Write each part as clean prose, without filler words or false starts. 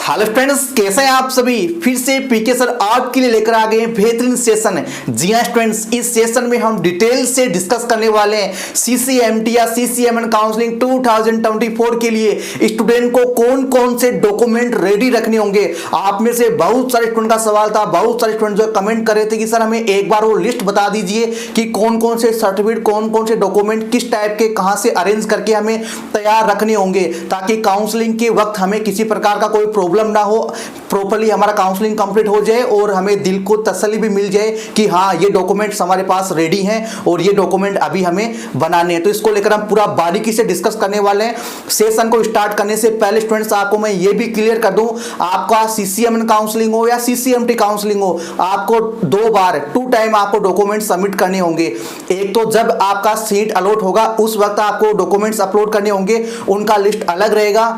Hello friends, कैसे हैं आप सभी। फिर से पीके सर आपके लिए लेकर आ गए हैं बेहतरीन सेशन। जी हाँ स्टूडेंट्स, इस सेशन में हम डिटेल से डिस्कस करने वाले हैं सीसीएमटी या सीसीएमएन काउंसलिंग 2024 के लिए स्टूडेंट को कौन कौन से डॉक्यूमेंट रेडी रखने होंगे। आप में से बहुत सारे स्टूडेंट का सवाल था, बहुत सारे स्टूडेंट जो कमेंट कर रहे थे कि सर हमें एक बार वो लिस्ट बता दीजिए कि कौन कौन से सर्टिफिकेट, कौन कौन से डॉक्यूमेंट किस टाइप के कहां से अरेंज करके हमें तैयार रखने होंगे, ताकि काउंसलिंग के वक्त हमें किसी प्रकार का कोई प्रॉब्लम ना हो, प्रॉपर्ली हमारा काउंसलिंग कंप्लीट हो जाए और हमें दिल को तसल्ली भी मिल जाए कि हाँ ये डॉक्यूमेंट्स हमारे पास रेडी हैं और ये डॉक्यूमेंट अभी हमें बनाने हैं। तो इसको लेकर हम पूरा बारीकी से डिस्कस करने वाले हैं। सेशन को स्टार्ट करने से पहले स्टूडेंट्स आपको मैं ये भी क्लियर कर दूं, आपका सीसीएमएन काउंसलिंग हो या सीसीएमटी काउंसलिंग हो, आपको 2 बार 2 टाइम आपको डॉक्यूमेंट सबमिट करने होंगे। एक तो जब आपका सीट अलॉट होगा उस वक्त आपको डॉक्यूमेंट्स अपलोड करने होंगे, उनका लिस्ट अलग रहेगा।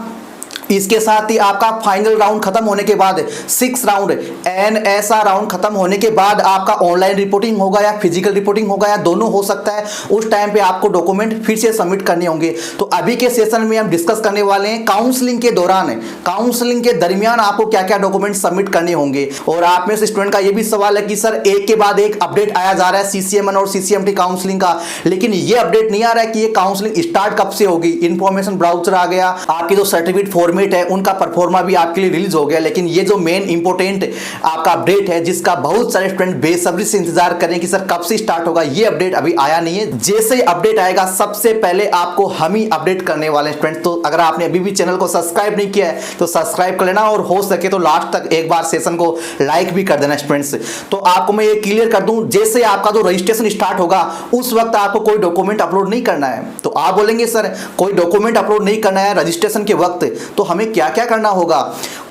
इसके साथ ही आपका फाइनल राउंड खत्म होने के बाद 6 राउंड एनएसआर राउंड खत्म होने के बाद आपका ऑनलाइन रिपोर्टिंग होगा या फिजिकल रिपोर्टिंग होगा या दोनों हो सकता है। उस टाइम पे आपको डॉक्यूमेंट फिर से सबमिट करने होंगे। तो अभी के सेशन में हम डिस्कस करने वाले हैं काउंसलिंग के दौरान, काउंसलिंग के दरमियान आपको क्या क्या डॉक्यूमेंट सबमिट करने होंगे। और आप में से स्टूडेंट का यह भी सवाल है कि सर एक के बाद एक अपडेट आया जा रहा है सीसीएमएन और सीसीएमटी काउंसलिंग का, लेकिन ये अपडेट नहीं आ रहा है कि ये काउंसलिंग स्टार्ट कब से होगी। इंफॉर्मेशन ब्राउजर आ गया, आपकी जो सर्टिफिकेट फॉर्मेट है उनका परफॉर्मा भी आपके लिए रिलीज हो गया, लेकिन ये जो मेन इंपोर्टेंट आपका अपडेट है जिसका बहुत सारे स्टूडेंट बेसब्री से इंतजार कर रहे हैं कि सर कब से स्टार्ट होगा, ये अपडेट अभी आया नहीं है। जैसे ही अपडेट आएगा सबसे पहले आपको हम ही अपडेट करने वाले हैं स्टूडेंट। तो अगर आपने अभी भी चैनल को सब्सक्राइब नहीं किया है तो सब्सक्राइब कर लेना और हो सके तो लास्ट तक एक बार सेशन को लाइक भी कर देना स्टूडेंट्स। तो आपको मैं ये क्लियर कर दूं, जैसे आपका जो रजिस्ट्रेशन स्टार्ट होगा उस वक्त आपको कोई डॉक्यूमेंट अपलोड नहीं करना है। तो आप बोलेंगे सर कोई डॉक्यूमेंट अपलोड नहीं करना है रजिस्ट्रेशन के वक्त, तो हमें क्या क्या करना होगा।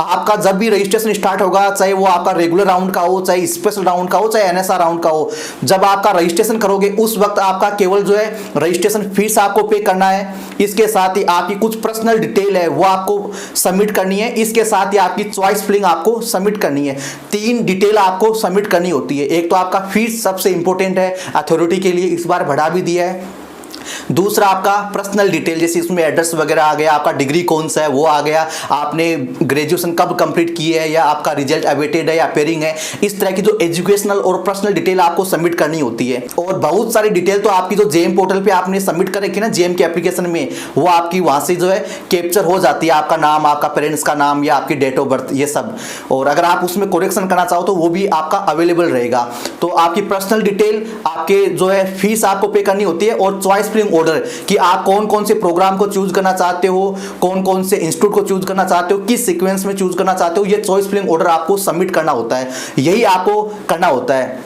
आपका जब भी रजिस्ट्रेशन स्टार्ट होगा, चाहे वो आपका रेगुलर राउंड का हो, चाहे स्पेशल राउंड का हो, चाहे एनएसआर राउंड का हो, जब आपका रजिस्ट्रेशन करोगे उस वक्त आपका केवल जो है रजिस्ट्रेशन फीस आपको पे करना है। इसके साथ ही आपकी कुछ पर्सनल डिटेल है वो आपको सबमिट करनी है। इसके साथ ही आपकी चॉइस फिलिंग आपको सबमिट करनी है। 3 डिटेल आपको सबमिट करनी होती है। एक तो आपका फीस सबसे इंपॉर्टेंट है, अथॉरिटी के लिए इस बार बढ़ा भी दिया है। दूसरा आपका पर्सनल डिटेल, जैसे इसमें एड्रेस वगैरह आ गया, आपका डिग्री कौन सा है वो आ गया, आपने ग्रेजुएशन कब कंप्लीट की है या आपका रिजल्ट अवेटेड है या अपेयरिंग है। इस तरह की जो एजुकेशनल और पर्सनल डिटेल आपको सबमिट करनी होती है। और बहुत सारी डिटेल तो आपकी जो जेएम पोर्टल पे आपने सबमिट कर रखी है ना, जेएम के एप्लीकेशन में, वो आपकी वहां से जो है कैप्चर हो जाती है, आपका नाम, आपका पेरेंट्स का नाम या आपकी डेट ऑफ बर्थ, ये सब। और अगर आप उसमें करेक्शन करना चाहो तो वो भी आपका अवेलेबल रहेगा। तो आपकी पर्सनल डिटेल, आपके जो है फीस आपको पे करनी होती है और चॉइस ऑर्डर कि आप कौन कौन से प्रोग्राम को चूज करना चाहते हो, कौन कौन से इंस्टीट्यूट को चूज करना चाहते हो, किस सीक्वेंस में चूज करना चाहते हो, ये चॉइस फिलिंग ऑर्डर आपको सबमिट करना होता है। यही आपको करना होता है।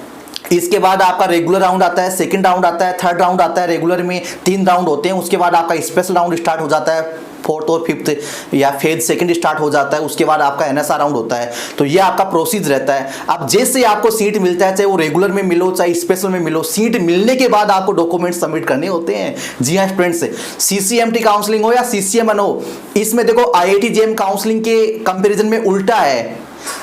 इसके बाद आपका रेगुलर राउंड आता है, सेकंड राउंड आता है, थर्ड राउंड आता है। रेगुलर में 3 राउंड होते हैं। उसके बाद आपका स्पेशल राउंड स्टार्ट हो जाता है, 4th और 5th या फेज सेकंड स्टार्ट हो जाता है। उसके बाद आपका एनएसआर राउंड होता है। तो ये आपका प्रोसीजर रहता है। अब जैसे आपको सीट मिलता है, चाहे वो रेगुलर में मिलो चाहे स्पेशल में मिलो, सीट मिलने के बाद आपको डॉक्यूमेंट सबमिट करने होते हैं। जी हाँ स्टूडेंट्स, सीसीएमटी काउंसलिंग हो या सीसीएमएन हो, इसमें देखो आईआईटी जेएम काउंसलिंग के कंपैरिजन में उल्टा है।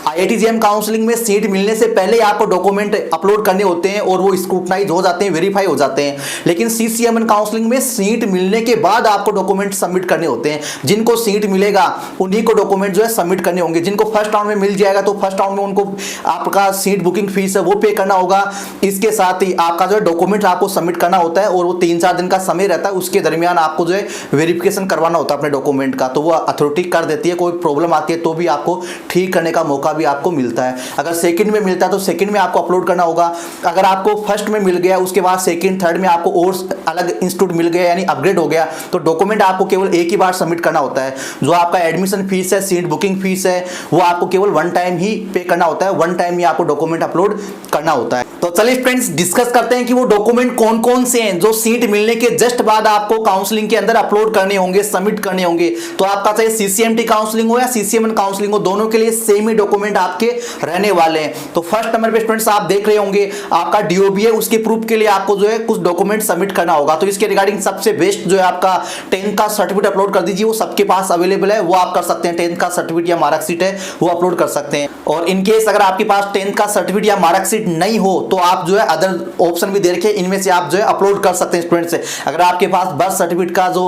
आईआईटी जेएम काउंसलिंग में सीट मिलने से पहले आपको डॉक्यूमेंट अपलोड करने होते हैं और वो स्क्रूटनाइज हो जाते हैं, वेरीफाई हो जाते हैं। लेकिन सीसीएमएन काउंसलिंग में सीट मिलने के बाद आपको डॉक्यूमेंट सबमिट करने होते हैं। जिनको सीट मिलेगा उन्हीं को डॉक्यूमेंट जो है सबमिट करने होंगे। जिनको फर्स्ट राउंड में मिल जाएगा तो फर्स्ट राउंड में उनको आपका सीट बुकिंग फीस है वो पे करना होगा। इसके साथ ही आपका जो है डॉक्यूमेंट आपको सबमिट करना होता है और वो 3-4 दिन का समय रहता है। उसके दरमियान आपको जो है वेरिफिकेशन करवाना होता है अपने डॉक्यूमेंट का, तो वो अथॉरिटी कर देती है। कोई प्रॉब्लम आती है तो भी आपको ठीक करने का मौका भी आपको मिलता है। अगर सेकंड में मिलता है तो सेकंड में आपको अपलोड करना होगा। अगर आपको फर्स्ट में मिल गया उसके बाद सेकंड थर्ड में आपको और अलग इंस्टीट्यूट मिल गया यानी अपग्रेड हो गया, तो डॉक्यूमेंट आपको केवल एक ही बार सबमिट करना होता है। जो आपका एडमिशन फीस है, सीट बुकिंग फीस है, वो आपको केवल 1 टाइम ही पे करना होता है। 1 टाइम ही आपको डॉक्यूमेंट अपलोड करना होता है। तो चलिए फ्रेंड्स डिस्कस करते हैं कि वो डॉक्यूमेंट कौन कौन से हैं जो सीट मिलने के जस्ट बाद आपको काउंसलिंग के अंदर अपलोड करने होंगे, सबमिट करने होंगे। तो आपका चाहे सीसीएमटी काउंसलिंग हो या सीसीएमएन काउंसलिंग हो, दोनों के लिए सेम ही डॉक्यूमेंट आपके रहने वाले हैं। तो फर्स्ट नंबर पे स्टूडेंट्स आप देख रहे होंगे आपका डीओबी है, उसके प्रूफ के लिए आपको जो है कुछ डॉक्यूमेंट सबमिट करना होगा। तो इसके रिगार्डिंग सबसे बेस्ट जो है आपका 10th का सर्टिफिकेट अपलोड कर दीजिए। वो सबके पास अवेलेबल है, वो आप कर सकते हैं। 10th का सर्टिफिकेट या मार्कशीट है वो अपलोड कर सकते हैं। और इन केस अगर आपके पास 10th का सर्टिफिकेट या मार्कशीट नहीं हो तो आप जो है अदर ऑप्शन भी दे रखे, इनमें से आप जो है अपलोड कर सकते हैं स्टूडेंट्स। अगर आपके पास बर्थ सर्टिफिकेट का जो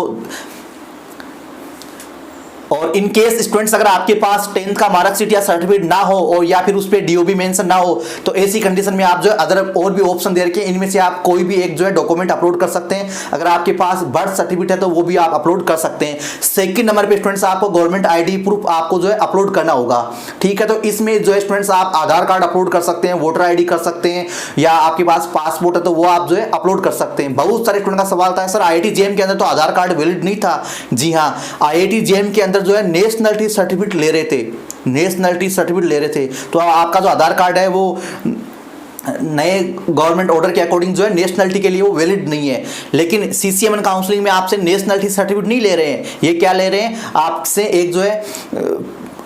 और इन केस स्टूडेंट्स अगर आपके पास 10th का मार्कशीट या सर्टिफिकेट ना हो और या फिर उस पे डीओबी मेंशन ना हो, तो ऐसी कंडीशन में आप जो है अदर और भी ऑप्शन दे रखे हैं, इनमें से आप कोई भी एक जो है डॉक्यूमेंट अपलोड कर सकते हैं। अगर आपके पास बर्थ सर्टिफिकेट है तो वो भी आप अपलोड कर सकते हैं। सेकंड नंबर पे स्टूडेंट्स आपको गवर्नमेंट आईडी प्रूफ आपको जो है अपलोड करना होगा, ठीक है। तो इसमें जो है स्टूडेंट्स आप आधार कार्ड अपलोड कर सकते हैं, वोटर आईडी कर सकते हैं, या आपके पास पासपोर्ट है तो वो आप जो है अपलोड कर सकते हैं। बहुत सारे स्टूडेंट का सवाल था सर आईआईटी जेएम के अंदर तो आधार कार्ड वैलिड नहीं था। जी हाँ, आईआईटी जेएम के अंदर जो है नेशनलिटी सर्टिफिकेट ले रहे थे, नेशनलिटी सर्टिफिकेट ले रहे थे। तो आपका जो आधार कार्ड है वो नए गवर्नमेंट ऑर्डर के अकॉर्डिंग जो है नेशनलिटी के लिए वो वैलिड नहीं है। लेकिन सीसीएमएन काउंसलिंग में आपसे नेशनलिटी सर्टिफिकेट नहीं ले रहे हैं, ये क्या ले रहे हैं, आपसे एक जो है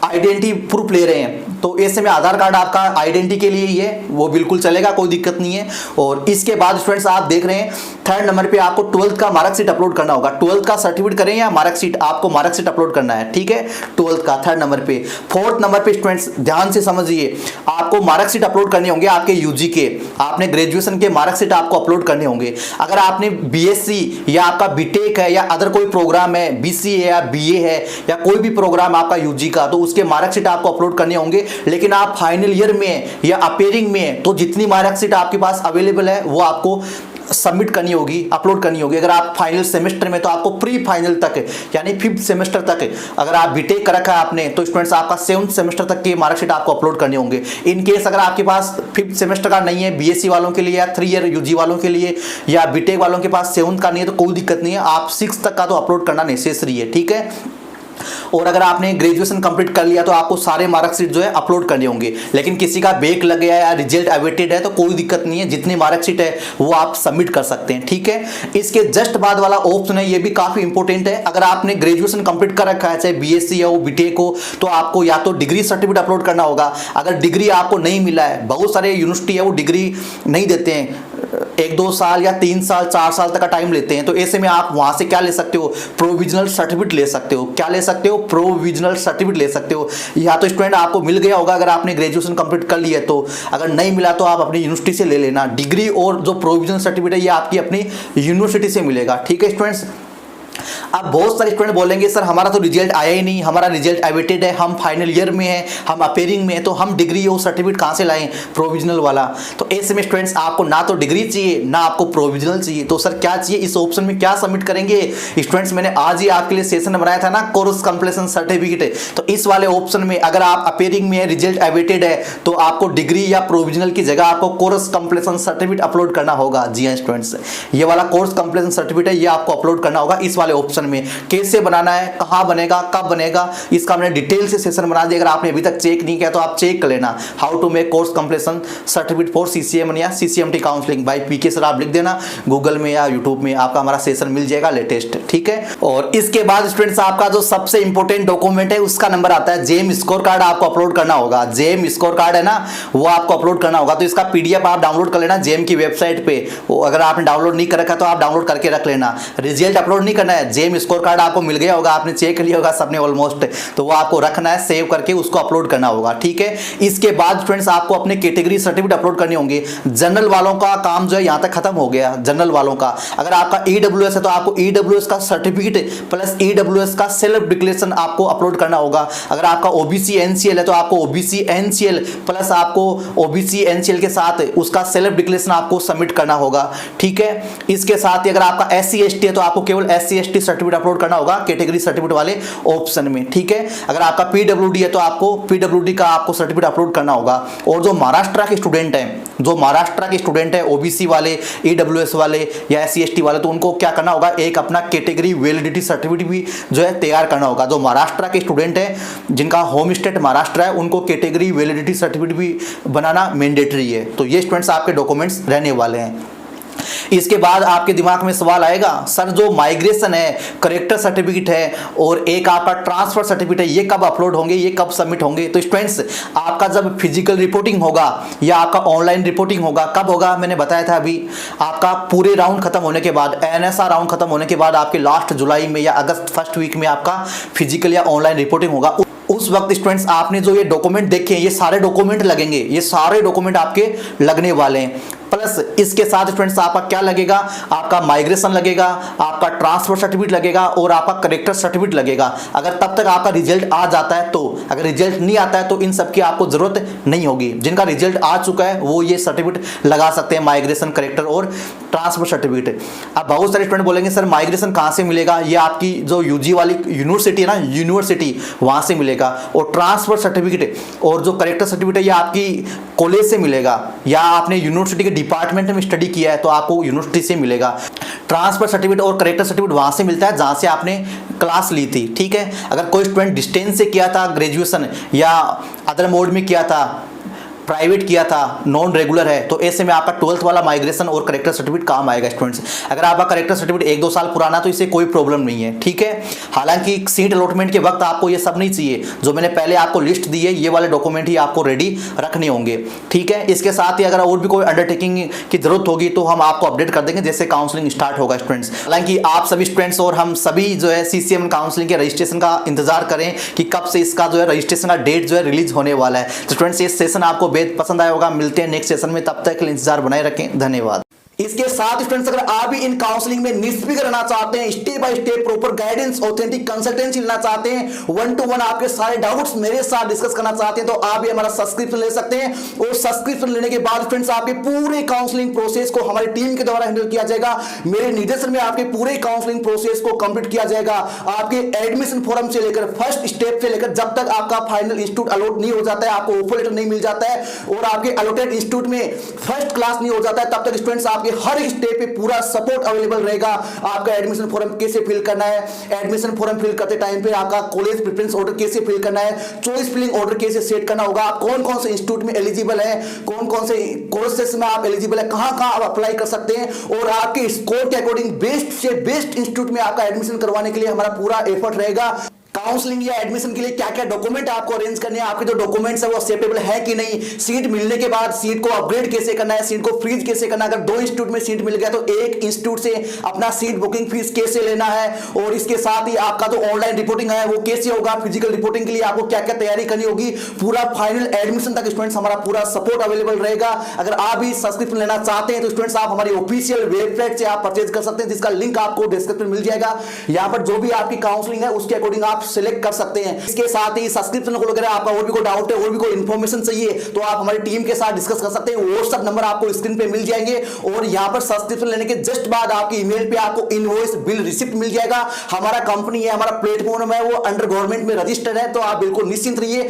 आइडेंटिटी प्रूफ ले रहे हैं। तो ऐसे में आधार कार्ड आपका आइडेंटिटी के लिए ही है, वो बिल्कुल चलेगा, कोई दिक्कत नहीं है। और इसके बाद स्टूडेंट्स आप देख रहे हैं थर्ड नंबर पे आपको 12th का मार्कशीट अपलोड करना होगा। 12th का सर्टिफिकेट करें या मार्कशीट, आपको मार्कशीट अपलोड करना है, ठीक है, 12th का थर्ड नंबर पे। फोर्थ नंबर पे स्टूडेंट्स ध्यान से समझिए, आपको मार्कशीट अपलोड करने होंगे आपके यूजी के, आपने ग्रेजुएशन के मार्कशीट आपको अपलोड करने होंगे। अगर आपने बीएससी या आपका बीटेक है या अदर कोई प्रोग्राम है, बीसीए या बीए है या कोई भी प्रोग्राम आपका यूजी का, तो उसके मार्कशीट आपको अपलोड करने होंगे। लेकिन आप फाइनल ईयर में या अपेयरिंग में, तो जितनी मार्कशीट आपके पास अवेलेबल है वो आपको सबमिट करनी होगी, अपलोड करनी होगी। अगर आप फाइनल सेमेस्टर में तो आपको प्री फाइनल तक यानी 5th सेमेस्टर तक, अगर आप बीटेक कर रखा है आपने तो स्टूडेंट्स आपका 7th सेमेस्टर तक के मार्कशीट आपको अपलोड करने होंगे। इन केस अगर आपके पास 5th सेमेस्टर का नहीं है बीएससी वालों के लिए या 3 ईयर यूजी वालों के लिए या बीटेक वालों के पास 7th का नहीं है तो कोई दिक्कत नहीं है, आप 6th तक का तो अपलोड करना नेसेसरी है, ठीक है। और अगर आपने ग्रेजुएशन कंप्लीट कर लिया तो आपको सारे मार्कशीट जो है अपलोड करने होंगे। लेकिन किसी का बैक लग गया या रिजल्ट अवेटेड है तो कोई दिक्कत नहीं है, जितनी मार्कशीट है वो आप सबमिट कर सकते हैं, ठीक है। इसके जस्ट बाद वाला ऑप्शन है, ये भी काफी इंपॉर्टेंट है। अगर आपने ग्रेजुएशन कंप्लीट कर रखा है, चाहे बीएससी हो बीटेक हो, तो आपको या तो डिग्री सर्टिफिकेट अपलोड करना होगा। अगर डिग्री आपको नहीं मिला है, बहुत सारे यूनिवर्सिटी है वो डिग्री नहीं देते हैं, 1-2 साल या 3 साल 4 साल तक का टाइम लेते हैं, तो ऐसे में आप वहां से क्या ले सकते हो, प्रोविजनल सर्टिफिकेट ले सकते हो। क्या ले सकते हो, प्रोविजनल सर्टिफिकेट ले सकते हो। या तो स्टूडेंट आपको मिल गया होगा अगर आपने ग्रेजुएशन कंप्लीट कर लिया है, तो अगर नहीं मिला तो आप अपनी यूनिवर्सिटी से ले लेना। डिग्री और जो प्रोविजनल सर्टिफिकेट है ये आपकी अपनी यूनिवर्सिटी से मिलेगा, ठीक है स्टूडेंट्स। अब बहुत सारे स्टूडेंट बोलेंगे सर हमारा तो रिजल्ट आया ही नहीं, हमारा रिजल्ट अवेटेड है, हम फाइनल ईयर में हैं, हम अपेयरिंग में हैं, तो हम डिग्री और सर्टिफिकेट कहाँ से लाएं प्रोविजनल वाला। तो ऐसे में स्टूडेंट्स आपको ना तो डिग्री चाहिए ना आपको प्रोविजनल चाहिए, तो सर क्या चाहिए, इस ऑप्शन में क्या सबमिट करेंगे स्टूडेंट्स। मैंने आज ही आपके लिए सेशन बनाया था ना कोर्स कंप्लीशन सर्टिफिकेट, तो इस वाले ऑप्शन में अगर आप अपेयरिंग में रिजल्ट अवेटेड है तो आपको डिग्री या प्रोविजनल की जगह आपको कोर्स कंप्लीशन सर्टिफिकेट अपलोड करना होगा। जी हाँ स्टूडेंट्स, ये वाला कोर्स कंप्लीशन सर्टिफिकेट है, ये आपको अपलोड करना होगा इस वाले ऑप्शन में। कैसे बनाना है, कहां बनेगा, कब बनेगा, इसका मैंने डिटेल से सेशन बना दिया। अगर आपने अभी तक चेक नहीं किया तो आप चेक कर लेना, how to make course completion certificate for CCM या CCMT counselling by PK sir आप लिख देना गूगल में या यूट्यूब में, आपका हमारा सेशन मिल जाएगा लेटेस्ट, ठीक है। और इसके बाद स्टूडेंट्स आपका जो सबसे इंपॉर्टेंट डॉक्यूमेंट है उसका नंबर आता है, जेम स्कोर कार्ड आपको अपलोड करना होगा। जेम स्कोर कार्ड है ना, वो आपको अपलोड करना होगा। तो इसका पीडीएफ आप डाउनलोड कर लेना जेम की वेबसाइट पे, अगर आपने डाउनलोड नहीं कर रखा तो आप डाउनलोड करके रख लेना। रिजल्ट अपलोड नहीं करना है, जेम स्कोर कार्ड आपको मिल गया होगा, आपने चेक कर लिया होगा सबने ऑलमोस्ट, तो वो आपको रखना है, सेव करके उसको अपलोड करना होगा, ठीक है। इसके बाद फ्रेंड्स आपको अपने कैटेगरी सर्टिफिकेट अपलोड करने होंगे। जनरल वालों का काम जो है यहां तक खत्म हो गया, जनरल वालों का। अगर आपका ईडब्ल्यूएस है तो आपको ईडब्ल्यूएस का सर्टिफिकेट प्लस ईडब्ल्यूएस का सेल्फ डिक्लेरेशन आपको अपलोड करना होगा। अगर आपका ओबीसी एनसीएल है तो आपको ओबीसी एनसीएल प्लस आपको ओबीसी एनसीएल के साथ उसका सेल्फ डिक्लेरेशन आपको सबमिट करना होगा, ठीक है। इसके साथ ही अगर आपका एससी एसटी है तो आपको केवल एससी एसटी सर्टिफिकेट अपलोड करना होगा कैटेगरी सर्टिफिकेट वाले ऑप्शन में, ठीक है। अगर आपका पीडब्ल्यूडी है तो आपको पीडब्ल्यूडी का आपको सर्टिफिकेट अपलोड करना होगा। और जो महाराष्ट्र के स्टूडेंट हैं, जो महाराष्ट्र के स्टूडेंट है ओबीसी वाले, ईडब्ल्यूएस वाले या एससी एसटी वाले, तो उनको क्या करना होगा, एक अपना कैटेगरी वैलिडिटी सर्टिफिकेट भी जो है तैयार करना होगा। जो महाराष्ट्र के स्टूडेंट है जिनका होम स्टेट महाराष्ट्र है उनको कैटेगरी वैलिडिटी सर्टिफिकेट भी बनाना मैंडेटरी है। तो ये स्टूडेंट्स आपके डॉक्यूमेंट्स रहने वाले हैं। इसके बाद आपके दिमाग में सवाल आएगा सर जो माइग्रेशन है, करेक्टर सर्टिफिकेट है और एक आपका ट्रांसफर सर्टिफिकेट है, ये कब अपलोड होंगे, ये कब सबमिट होंगे। तो स्टूडेंट्स आपका जब फिजिकल रिपोर्टिंग होगा या आपका ऑनलाइन रिपोर्टिंग होगा, कब होगा मैंने बताया था अभी, आपका पूरे राउंड खत्म होने के बाद, एनएसआर राउंड खत्म होने के बाद आपके लास्ट जुलाई में या अगस्त फर्स्ट वीक में आपका फिजिकल या ऑनलाइन रिपोर्टिंग होगा। उस वक्त स्टूडेंट्स आपने जो ये डॉक्यूमेंट देखे, ये सारे डॉक्यूमेंट लगेंगे, ये सारे डॉक्यूमेंट आपके लगने वाले हैं। प्लस इसके साथ स्टूडेंट्स आपका क्या लगेगा, आपका माइग्रेशन लगेगा, आपका ट्रांसफर सर्टिफिकेट लगेगा और आपका करेक्टर सर्टिफिकेट लगेगा। अगर तब तक आपका रिजल्ट आ जाता है तो, अगर रिजल्ट नहीं आता है तो इन सब की आपको जरूरत नहीं होगी। जिनका रिजल्ट आ चुका है वो ये सर्टिफिकेट लगा सकते हैं, माइग्रेशन, करेक्टर और ट्रांसफर सर्टिफिकेट। अब बहुत सारे स्टूडेंट बोलेंगे सर माइग्रेशन कहां से मिलेगा, ये आपकी जो यूजी वाली यूनिवर्सिटी है ना, यूनिवर्सिटी वहां से मिलेगा। और ट्रांसफर सर्टिफिकेट और जो करेक्टर सर्टिफिकेट है ये आपकी कॉलेज से मिलेगा, या आपने यूनिवर्सिटी के डिपार्टमेंट में स्टडी किया है तो आपको यूनिवर्सिटी से मिलेगा। ट्रांसफर सर्टिफिकेट और करेक्टर सर्टिफिकेट वहां से मिलता है जहां से आपने क्लास ली थी, ठीक है। अगर कोई स्टूडेंट डिस्टेंस से किया था ग्रेजुएशन या अदर मोड में किया था, प्राइवेट किया था, नॉन रेगुलर है, तो ऐसे में आपका 12th वाला माइग्रेशन और करेक्टर सर्टिफिकेट काम आएगा स्टूडेंट्स। अगर आपका करेक्टर सर्टिफिकेट 1-2 साल पुराना तो इससे कोई प्रॉब्लम नहीं है, ठीक है। हालांकि सीट अलॉटमेंट के वक्त आपको ये सब नहीं चाहिए, जो मैंने पहले आपको लिस्ट दी है ये वाले डॉक्यूमेंट ही आपको रेडी रखने होंगे, ठीक है। इसके साथ ही अगर और भी कोई अंडरटेकिंग की जरूरत होगी तो हम आपको अपडेट कर देंगे जैसे काउंसलिंग स्टार्ट होगा स्टूडेंट्स। हालांकि आप सभी स्टूडेंट्स और हम सभी जो है CCM काउंसलिंग के रजिस्ट्रेशन का इंतजार करें कि कब से इसका जो है रजिस्ट्रेशन का डेट जो है रिलीज होने वाला है। तो स्टूडेंट्स ये सेशन आपको बेहद पसंद आया होगा। मिलते हैं नेक्स्ट सेशन में, तब तक के लिए इंतजार बनाए रखें। धन्यवाद। इसके साथ स्टूडेंट्स अगर आप भी इन काउंसलिंग में निष्फिक्र रहना चाहते हैं, step by step proper guidance, authentic consultancy लेना चाहते हैं, 1-to-1 आपके सारे डाउट्स मेरे साथ डिस्कस करना चाहते हैं, तो आप भी हमारा सब्सक्रिप्शन ले सकते हैं। और सब्सक्रिप्शन लेने के बाद स्टूडेंट्स आपके पूरे काउंसलिंग प्रोसेस को हमारी टीम के द्वारा हैंडल किया जाएगा। मेरे निर्देशन में आपके पूरे काउंसलिंग प्रोसेस को कंप्लीट किया जाएगा। आपके एडमिशन फॉर्म से लेकर फर्स्ट स्टेप से लेकर जब तक आपका फाइनल इंस्टीट्यूट अलॉट नहीं हो जाता है, आपको ऑफर लेटर नहीं मिल जाता है और आपके अलॉटेड इंस्टीट्यूट में फर्स्ट क्लास नहीं हो जाता है, तब तक स्टूडेंट्स आपके हर एक स्टेप पूरा सपोर्ट अवेलेबल रहेगा। आपका एडमिशन फॉर्म कैसे फिल करना है, एडमिशन फॉर्म फिल करते टाइम पे आपका कॉलेज प्रेफरेंस ऑर्डर कैसे फिल करना है, चॉइस फिलिंग ऑर्डर कैसे सेट करना होगा, आप कौन कौन से इंस्टीट्यूट में एलिजिबल है, कौन कौन से कोर्सेस में आप एलिजिबल है, कहां कहां आप अप्लाई कर सकते हैं, और आपके स्कोर के अकॉर्डिंग बेस्ट से बेस्ट इंस्टीट्यूट में आपका एडमिशन करवाने के लिए हमारा पूरा एफर्ट रहेगा। काउंसलिंग या एडमिशन के लिए क्या क्या डॉक्यूमेंट आपको अरेंज करने हैं, आपके जो डॉक्यूमेंट्स है वो एक्सेप्टेबल है कि नहीं, सीट मिलने के बाद सीट को अपग्रेड कैसे करना है, सीट को फ्रीज कैसे करना है, अगर 2 इंस्टीट्यूट में सीट मिल गया तो एक इंस्टीट्यूट से अपना सीट बुकिंग फीस कैसे लेना है, और इसके साथ ही आपका जो ऑनलाइन रिपोर्टिंग है वो कैसे होगा, फिजिकल रिपोर्टिंग के लिए आपको क्या क्या तैयारी करनी होगी, पूरा फाइनल एडमिशन तक स्टूडेंट्स हमारा पूरा सपोर्ट अवेलेबल रहेगा। अगर आप भी सब्सक्रिप्शन लेना चाहते हैं तो स्टूडेंट्स आप हमारी ऑफिशियल वेबसाइट से आप परचेज कर सकते हैं, जिसका लिंक आपको डिस्क्रिप्शन में मिल जाएगा। यहाँ पर जो भी आपकी काउंसलिंग है उसके अकॉर्डिंग आप सिलेक्ट कर सकते हैं। इसके साथ ही सब्सक्रिप्शन को लेकर आपका और भी कोई डाउट है, और भी कोई इंफॉर्मेशन चाहिए तो आप हमारी टीम के साथ डिस्कस कर सकते हैं। व्हाट्सएप नंबर आपको स्क्रीन पे मिल जाएंगे, और यहां पर सब्सक्रिप्शन लेने के जस्ट बाद आपके ईमेल पे आपको इनवॉइस बिल रिसिप्ट मिल जाएगा। हमारा कंपनी है, हमारा प्लेटफॉर्म है, वो अंडर गवर्नमेंट में रजिस्टर्ड है, तो आप बिल्कुल निश्चिंत रहिए।